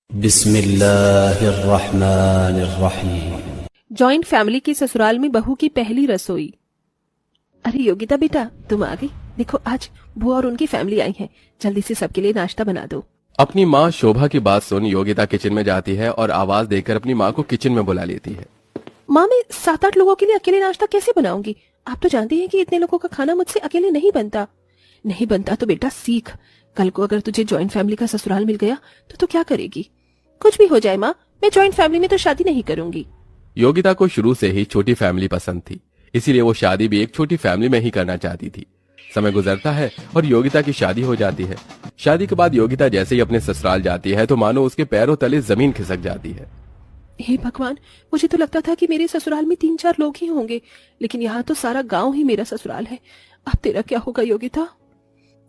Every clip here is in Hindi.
बिस्मिल्लाहिर्रहमानिर्रहीम। जॉइंट फैमिली की ससुराल में बहू की पहली रसोई। अरे योगिता बेटा, तुम आ गई। देखो आज बुआ और उनकी फैमिली आई है, जल्दी से सबके लिए नाश्ता बना दो। अपनी माँ शोभा की बात सुन योगिता किचन में जाती है और आवाज देकर अपनी माँ को किचन में बुला लेती है। माँ, मैं 7-8 लोगों के लिए अकेले नाश्ता कैसे बनाऊंगी? आप तो जानती हैं कि इतने लोगों का खाना मुझसे अकेले नहीं बनता। नहीं बनता तो बेटा सीख। कल को अगर तुझे जॉइंट फैमिली का ससुराल मिल गया तो क्या करेगी? कुछ भी हो जाए माँ, मैं जॉइंट फैमिली में तो शादी नहीं करूंगी। योगिता को शुरू से ही छोटी फैमिली पसंद थी, इसीलिए वो शादी भी एक छोटी फैमिली में ही करना चाहती थी। समय गुजरता है और योगिता की शादी हो जाती है। शादी के बाद योगिता जैसे ही अपने ससुराल जाती है तो मानो उसके पैरों तले जमीन खिसक जाती है। हे भगवान, मुझे तो लगता था कि मेरे ससुराल में 3-4 लोग ही होंगे, लेकिन यहाँ तो सारा गांव ही मेरा ससुराल है। अब तेरा क्या होगा योगिता?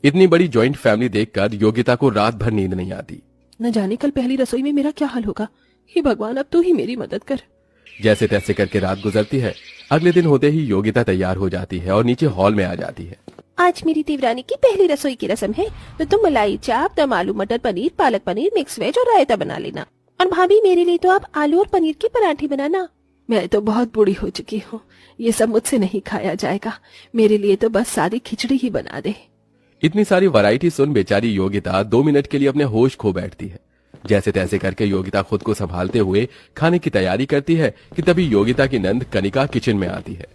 इतनी बड़ी ज्वाइंट फैमिली देखकर योगिता को रात भर नींद नहीं आती। न जाने कल पहली रसोई में मेरा क्या हाल होगा। हे भगवान, अब तू ही मेरी मदद कर। जैसे तैसे करके रात गुजरती है। अगले दिन होते ही योगिता तैयार हो जाती है और नीचे हॉल में आ जाती है। आज मेरी देवरानी की पहली रसोई की रस्म है, तो तुम मलाई चाप, दम आलू मटर पनीर, पालक पनीर, मिक्स वेज और रायता बना लेना। और भाभी, मेरे लिए तो आप आलू और पनीर के पराठे बनाना। मैं तो बहुत बूढ़ी हो चुकी हूँ, ये सब मुझसे नहीं खाया जाएगा। मेरे लिए तो बस सादी खिचड़ी ही बना दे। इतनी सारी वैरायटी सुन बेचारी योगिता 2 मिनट के लिए अपने होश खो बैठती है। जैसे तैसे करके योगिता खुद को संभालते हुए खाने की तैयारी करती है कि तभी योगिता की नंद कनिका किचन में आती है।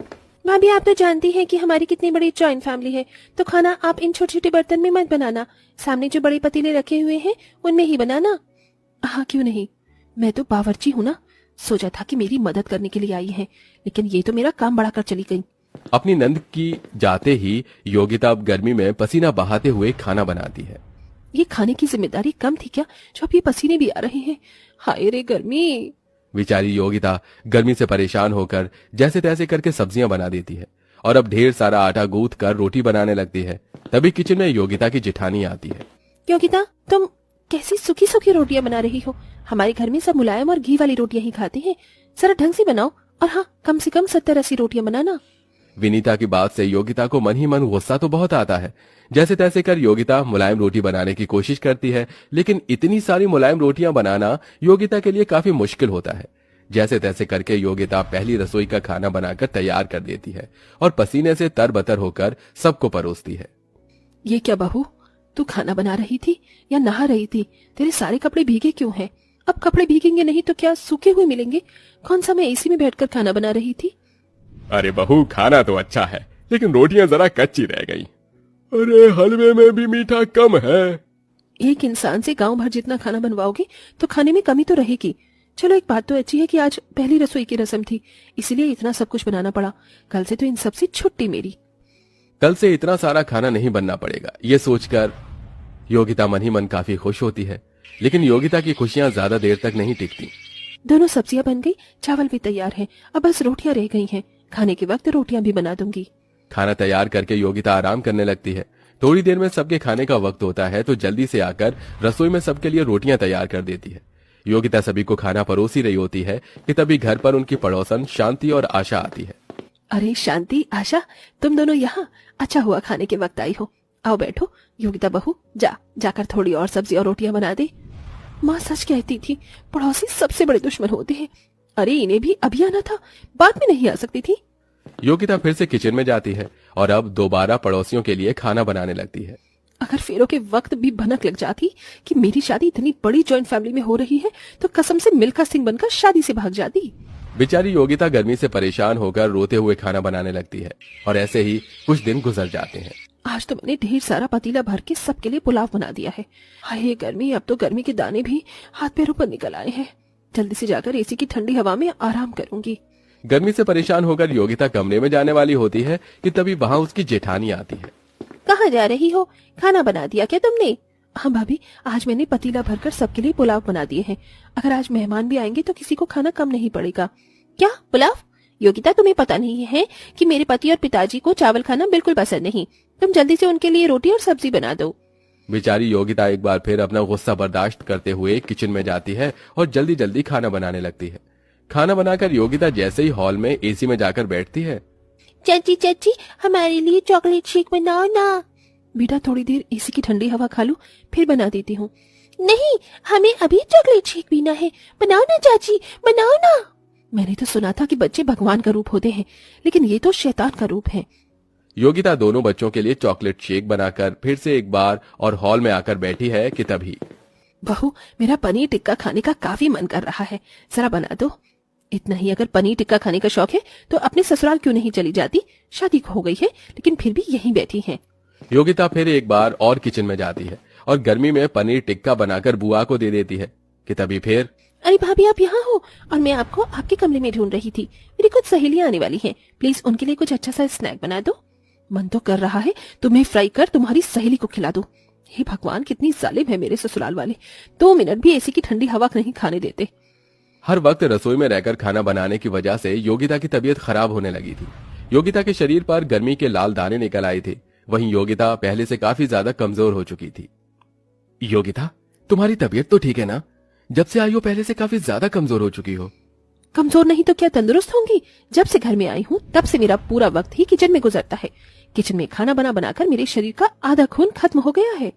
भाभी, आप तो जानती हैं कि हमारी कितनी बड़ी जॉइंट फैमिली है, तो खाना आप इन छोटे छोटे बर्तन में मत बनाना। सामने जो बड़े पतीले रखे हुए हैं उनमें ही बनाना। हाँ, क्यों नहीं, मैं तो बावर्ची हूँ ना। सोचा था कि मेरी मदद करने के लिए आई है, लेकिन ये तो मेरा काम बढ़ाकर चली गई। अपनी नंद की जाते ही योगिता अब गर्मी में पसीना बहाते हुए खाना बनाती है। ये खाने की जिम्मेदारी कम थी क्या, जो अब ये पसीने भी आ रहे हैं? हाय रे गर्मी। बेचारी योगिता गर्मी से परेशान होकर जैसे तैसे करके सब्जियां बना देती है और अब ढेर सारा आटा गूंथ कर रोटी बनाने लगती है। तभी किचन में योगिता की जेठानी आती है। योगिता, तुम कैसी सूखी सूखी रोटियां बना रही हो? हमारे घर में सब मुलायम और घी वाली रोटियां ही खाते हैं। जरा ढंग से बनाओ, और हाँ, कम से कम 70-80 रोटियां बनाना। विनीता की बात से योगिता को मन ही मन गुस्सा तो बहुत आता है। जैसे तैसे कर योगिता मुलायम रोटी बनाने की कोशिश करती है, लेकिन इतनी सारी मुलायम रोटियां बनाना योगिता के लिए काफी मुश्किल होता है। जैसे तैसे करके योगिता पहली रसोई का खाना बनाकर तैयार कर देती है और पसीने से तरबतर होकर सबको परोसती है। ये क्या बहू, तू खाना बना रही थी या नहा रही थी? तेरे सारे कपड़े भीगे क्यों हैं? अब कपड़े भीगेंगे नहीं तो क्या सूखे हुए मिलेंगे? कौन सा मैं एसी में बैठकर खाना बना रही थी? अरे बहू, खाना तो अच्छा है, लेकिन रोटियां जरा कच्ची रह गई। अरे हलवे में भी मीठा कम है। एक इंसान से गांव भर जितना खाना बनवाओगे तो खाने में कमी तो रहेगी। चलो, एक बात तो अच्छी है कि आज पहली रसोई की रस्म थी, इसीलिए इतना सब कुछ बनाना पड़ा। कल से तो इन सब से छुट्टी मेरी। कल से इतना सारा खाना नहीं बनना पड़ेगा, ये सोचकर योगिता मन ही मन काफी खुश होती है। लेकिन योगिता की खुशियां ज्यादा देर तक नहीं टिकती। दोनों सब्जियां बन गई, चावल भी तैयार है, अब बस रोटियां रह गई हैं। खाने के वक्त रोटियां भी बना दूंगी। खाना तैयार करके योगिता आराम करने लगती है। थोड़ी देर में सबके खाने का वक्त होता है तो जल्दी से आकर रसोई में सबके लिए रोटियां तैयार कर देती है। योगिता सभी को खाना परोसी रही होती है कि तभी घर पर उनकी पड़ोसन शांति और आशा आती है। अरे शांति, आशा, तुम दोनों यहाँ? अच्छा हुआ खाने के वक्त आई हो। आओ बैठो। योगिता बहू, जाकर थोड़ी और सब्जी और रोटियां बना दे। माँ सच कहती थी, पड़ोसी सबसे बड़े दुश्मन होते हैं। अरे इन्हें भी अभी आना था, बाद में नहीं आ सकती थी। योगिता फिर से किचन में जाती है और अब दोबारा पड़ोसियों के लिए खाना बनाने लगती है। अगर फेरों के वक्त भी भनक लग जाती कि मेरी शादी इतनी बड़ी जॉइंट फैमिली में हो रही है तो कसम से मिल्खा सिंह बनकर शादी से भाग जाती। बेचारी योगिता गर्मी से परेशान होकर रोते हुए खाना बनाने लगती है और ऐसे ही कुछ दिन गुजर जाते हैं। आज तो मैंने ढेर सारा पतीला भर के सबके लिए पुलाव बना दिया है। हाय गर्मी, अब तो गर्मी के दाने भी हाथ पैरों पर निकल आए हैं। जल्दी से जाकर एसी की ठंडी हवा में आराम करूंगी। गर्मी से परेशान होकर योगिता कमरे में जाने वाली होती है कि तभी वहाँ उसकी जेठानी आती है। कहाँ जा रही हो? खाना बना दिया क्या तुमने? हाँ भाभी, आज मैंने पतीला भरकर सबके लिए पुलाव बना दिए हैं। अगर आज मेहमान भी आएंगे तो किसी को खाना कम नहीं पड़ेगा। क्या पुलाव? योगिता, तुम्हें पता नहीं है कि मेरे पति और पिताजी को चावल खाना बिल्कुल पसंद नहीं। तुम जल्दी से उनके लिए रोटी और सब्जी बना दो। बेचारी योगिता एक बार फिर अपना गुस्सा बर्दाश्त करते हुए किचन में जाती है और जल्दी जल्दी खाना बनाने लगती है। खाना बनाकर योगिता जैसे ही हॉल में एसी में जाकर बैठती है। चाची, हमारे लिए चॉकलेट शेक बनाओ ना। बेटा थोड़ी देर एसी की ठंडी हवा खा लूं, फिर बना देती हूँ। नहीं, हमें अभी चॉकलेट शेक पीना है। बनाओ ना चाची, बनाओ ना। मैंने तो सुना था कि बच्चे भगवान का रूप होते हैं, लेकिन ये तो शैतान का रूप है। योगिता दोनों बच्चों के लिए चॉकलेट शेक बनाकर फिर से एक बार और हॉल में आकर बैठी है कि तभी बहू, मेरा पनीर टिक्का खाने का काफी मन कर रहा है, जरा बना दो। इतना ही अगर पनीर टिक्का खाने का शौक है तो अपने ससुराल क्यों नहीं चली जाती? शादी हो गई है लेकिन फिर भी यहीं बैठी हैं। योगिता फिर एक बार और किचन में जाती है और गर्मी में पनीर टिक्का बनाकर बुआ को दे देती है कि तभी फिर अरे भाभी, आप यहाँ हो और मैं आपको आपके कमरे में ढूंढ रही थी। मेरी कुछ सहेलियां आने वाली हैं, प्लीज उनके लिए कुछ अच्छा सा स्नैक बना दो। मन तो कर रहा है तुम्हें फ्राई कर तुम्हारी सहेली को खिला दो। हे भगवान, कितनी जालिम है मेरे ससुराल वाले, 2 मिनट भी एसी की ठंडी हवा नहीं खाने देते। हर वक्त रसोई में रहकर खाना बनाने की वजह से योगिता की तबीयत खराब होने लगी थी। योगिता के शरीर पर गर्मी के लाल दाने निकल आए थे। वहीं योगिता पहले से काफी ज्यादा कमजोर हो चुकी थी। योगिता, तुम्हारी तबीयत तो ठीक है ना? जब से आई हो पहले से काफी ज्यादा कमजोर हो चुकी हो। कमजोर नहीं तो क्या तंदुरुस्त होंगी? जब से घर में आई हूँ तब से मेरा पूरा वक्त ही किचन में गुजरता है। किचन में खाना बनाकर मेरे शरीर का आधा खून खत्म हो गया है।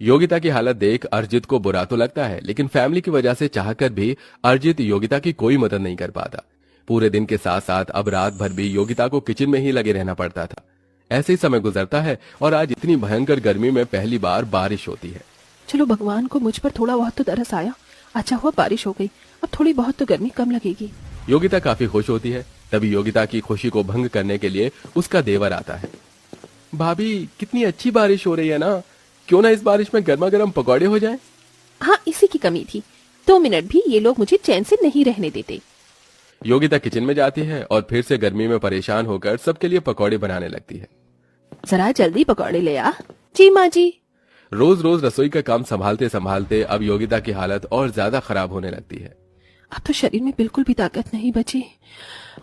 योगिता की हालत देख अर्जित को बुरा तो लगता है, लेकिन फैमिली की वजह से चाहकर भी अर्जित योगिता की कोई मदद नहीं कर पाता। पूरे दिन के साथ साथ अब रात भर भी योगिता को किचन में ही लगे रहना पड़ता था। ऐसे ही समय गुजरता है और आज इतनी भयंकर गर्मी में पहली बार बारिश होती है। चलो, भगवान को मुझ पर थोड़ा बहुत तो तरस आया। अच्छा हुआ बारिश हो गई, अब थोड़ी बहुत तो गर्मी कम लगेगी। योगिता काफी खुश होती है। तभी योगिता की खुशी को भंग करने के लिए उसका देवर आता है। भाभी, कितनी अच्छी बारिश हो रही है ना, क्यों ना इस बारिश में गर्मा गर्म पकौड़े हो जाएं? हाँ, इसी की कमी थी। 2 मिनट भी ये लोग मुझे चैन से नहीं रहने देते। योगिता किचन में जाती है और फिर से गर्मी में परेशान होकर सबके लिए पकौड़े बनाने लगती है। जरा जल्दी पकौड़े ले आ। जी माँ जी। रोज रोज रसोई का काम संभालते संभालते अब योगिता की हालत और ज्यादा खराब होने लगती है। अब तो शरीर में बिल्कुल भी ताकत नहीं बची।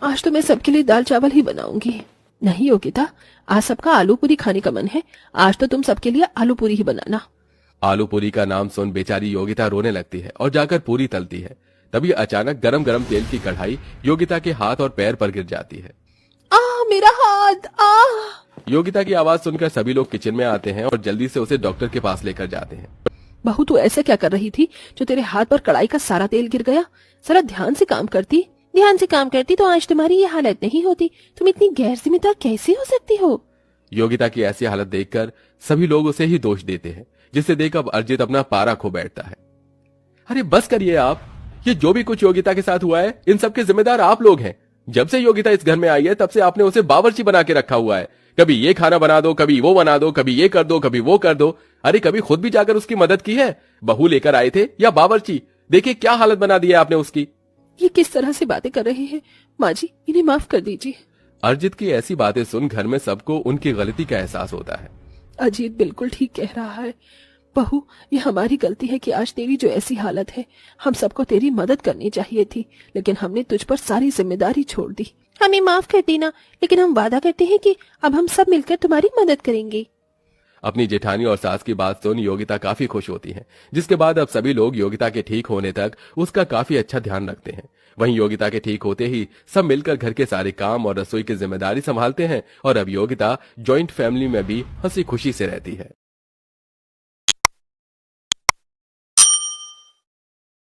आज तो मैं सबके लिए दाल चावल ही बनाऊंगी। नहीं योगिता, आज सबका आलू पूरी खाने का मन है। आज तो तुम सबके लिए आलू पूरी ही बनाना। आलू पूरी का नाम सुन बेचारी योगिता रोने लगती है और जाकर पूरी तलती है। तभी अचानक गरम गरम तेल की कढ़ाई योगिता के हाथ और पैर पर गिर जाती है। मेरा हाथ! योगिता की आवाज सुनकर सभी लोग किचन में आते हैं और जल्दी से उसे डॉक्टर के पास लेकर जाते हैं। बहू, तू ऐसे क्या कर रही थी जो तेरे हाथ पर कढ़ाई का सारा तेल गिर गया? जरा ध्यान से काम करती। ध्यान से काम करती तो आज तुम्हारी ये हालत नहीं होती। तुम इतनी गैर जिम्मेदार कैसे हो सकती हो? योगिता की ऐसी हालत देखकर सभी लोग उसे ही दोष देते हैं, जिसे देख अब अर्जित अपना पारा खो बैठता है। अरे बस करिए आप, ये जो भी कुछ योगिता के साथ हुआ है इन सब के जिम्मेदार आप लोग हैं। जब से योगिता इस घर में आई है तब से आपने उसे बावर्ची बना के रखा हुआ है। कभी ये खाना बना दो, कभी वो बना दो, कभी ये कर दो, कभी वो कर दो। अरे कभी खुद भी जाकर उसकी मदद की है? बहू लेकर आए थे या बावर्ची? देखिए क्या हालत बना दी है आपने उसकी। ये किस तरह से बातें कर रहे हैं? माँ जी, इन्हें माफ कर दीजिए। अर्जित की ऐसी बातें सुन घर में सबको उनकी गलती का एहसास होता है। अजीत बिल्कुल ठीक कह रहा है। बहू, ये हमारी गलती है कि आज तेरी जो ऐसी हालत है। हम सबको तेरी मदद करनी चाहिए थी, लेकिन हमने तुझ पर सारी जिम्मेदारी छोड़ दी। हमें माफ कर देना, लेकिन हम वादा करते हैं कि अब हम सब मिलकर तुम्हारी मदद करेंगे। अपनी जेठानी और सास की बात सुन योगिता काफी खुश होती है, जिसके बाद अब सभी लोग योगिता के ठीक होने तक उसका काफी अच्छा ध्यान रखते हैं। वहीं योगिता के ठीक होते ही सब मिलकर घर के सारे काम और रसोई की जिम्मेदारी संभालते हैं और अब योगिता जॉइंट फैमिली में भी हंसी खुशी से रहती है।